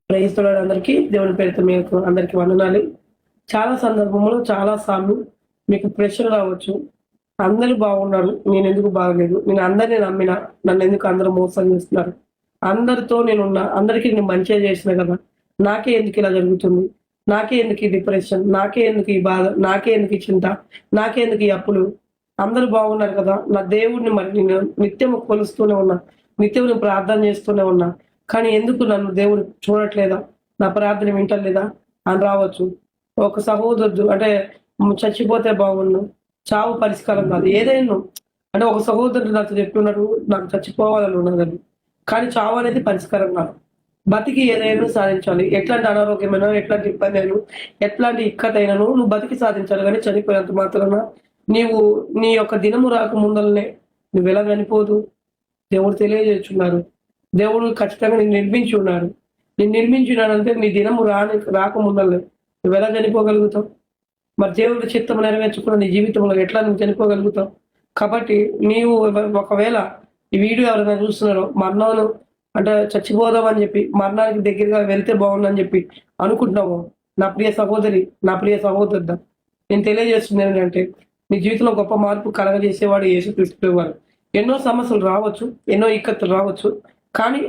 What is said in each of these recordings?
ప్రైస్తులాడు అందరికీ దేవుని పేరుతో మీకు అందరికీ వందనాలు. చాలా సందర్భంలో చాలా సార్లు మీకు ప్రెషర్ రావచ్చు. అందరూ బాగున్నారు, నేను ఎందుకు బాగలేదు, నేను అందరినీ నమ్మిన, నన్ను ఎందుకు అందరూ మోసం చేస్తున్నారు, అందరితో నేనున్నా, అందరికీ నేను మంచిగా చేసిన కదా, నాకే ఎందుకు ఇలా జరుగుతుంది, నాకే ఎందుకు ఈ డిప్రెషన్, నాకే ఎందుకు ఈ బాధ, నాకే ఎందుకు ఈ చింత, నాకే ఎందుకు ఈ అప్పులు, అందరూ బాగున్నారు కదా, నా దేవుడిని మరి నేను నిత్యం కొలుస్తూనే ఉన్నా, నిత్యం నేను ప్రార్థన చేస్తూనే ఉన్నా, కానీ ఎందుకు నన్ను దేవుడు చూడట్లేదా, నా ప్రార్థన వింటలేదా అని రావచ్చు. ఒక సహోదరుడు అంటే చచ్చిపోతే బాగుండు, చావు పరిష్కారం కాదు. ఏదైనా అంటే ఒక సహోదరుడు నాతో చెప్తున్నాడు, నాకు చచ్చిపోవాలని ఉన్నదని, కానీ చావు అనేది పరిష్కారం కాదు. బతికి ఏదైనా సాధించాలి. ఎట్లాంటి అనారోగ్యమైనా, ఎట్లాంటి ఇబ్బంది అయినా, ఎట్లాంటి ఇక్కతైనను నువ్వు బతికి సాధించాలి. కానీ చనిపోయినంత మాత్రాన నీవు నీ యొక్క దినము రాక ముందలనే నువ్వు ఎలా చనిపోదు. దేవుడు తెలియజేస్తున్నారు. దేవుడు ఖచ్చితంగా నేను నిర్మించి ఉన్నాడు. నేను నిర్మించినాడంటే నీ దినము రాకముందలే నువ్వు ఎలా చనిపోగలుగుతావు? మరి దేవుడి చిత్తం నెరవేర్చుకున్న నీ జీవితంలో ఎట్లా నువ్వు చనిపోగలుగుతావు? కాబట్టి నీవు ఒకవేళ ఈ వీడియో ఎవరైనా చూస్తున్నారో, మరణంలో అంటే చచ్చిపోదామని చెప్పి మరణానికి దగ్గరగా వెళ్తే బాగుందని చెప్పి అనుకుంటున్నావు, నా ప్రియ సహోదరి, నా ప్రియ సహోదరుడా, నేను తెలియజేస్తుంది ఏంటంటే నీ జీవితంలో గొప్ప మార్పు కలగజేసేవాడు యేసుక్రీస్తు వారు. ఎన్నో సమస్యలు రావచ్చు, ఎన్నో ఇక్కత్తులు రావచ్చు, కానీ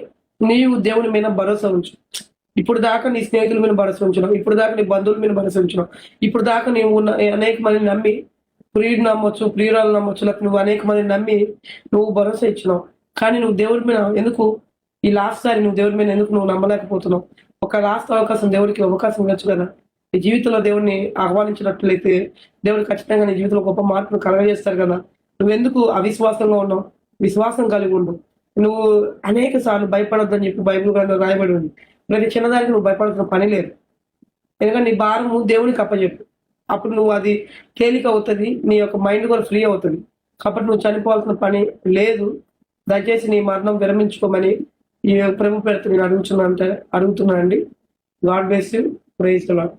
నీవు దేవుని మీద భరోసా ఉంచు. ఇప్పుడు దాకా నీ స్నేహితుల మీద భరోసా ఉంచినావు, ఇప్పుడు దాకా నీ బంధువుల మీద భరోసా ఉంచినావు, ఇప్పుడు దాకా నీవు అనేక మందిని నమ్మి, ప్రియుడు నమ్మొచ్చు, ప్రియురాలు నమ్మొచ్చు, లేకపోతే నువ్వు అనేక మందిని నమ్మి నువ్వు భరోసా ఇచ్చినావు. కానీ నువ్వు దేవుడి మీద ఎందుకు ఈ లాస్ట్ సారి నువ్వు దేవుడి మీద ఎందుకు నువ్వు నమ్మలేకపోతున్నావు? ఒక లాస్ట్ అవకాశం దేవుడికి అవకాశం ఇవ్వచ్చు కదా. నీ జీవితంలో దేవుడిని ఆహ్వానించినట్లయితే దేవుడు ఖచ్చితంగా నీ జీవితంలో గొప్ప మార్పును కలగజేస్తారు కదా. నువ్వెందుకు అవిశ్వాసంగా ఉన్నావు? విశ్వాసం కలిగి ఉండు. నువ్వు అనేక సార్లు భయపడొద్దని చెప్పి బైబిల్ గ్రంథంలో రాయబడి ఉంది. ప్రతి చిన్నదానికి నువ్వు భయపడాల్సిన పని లేదు. ఎందుకంటే నీ భారము దేవునికి అప్పచెప్పు. అప్పుడు నువ్వు అది తేలిక అవుతుంది, నీ యొక్క మైండ్ కూడా ఫ్రీ అవుతుంది. కాబట్టి నువ్వు చనిపోవాల్సిన పని లేదు. దయచేసి నీ మరణం విరమించుకోమని ఈ ప్రభు పేరుతో నేను అడుగుతున్నా అండి. God bless you. Praise the lord.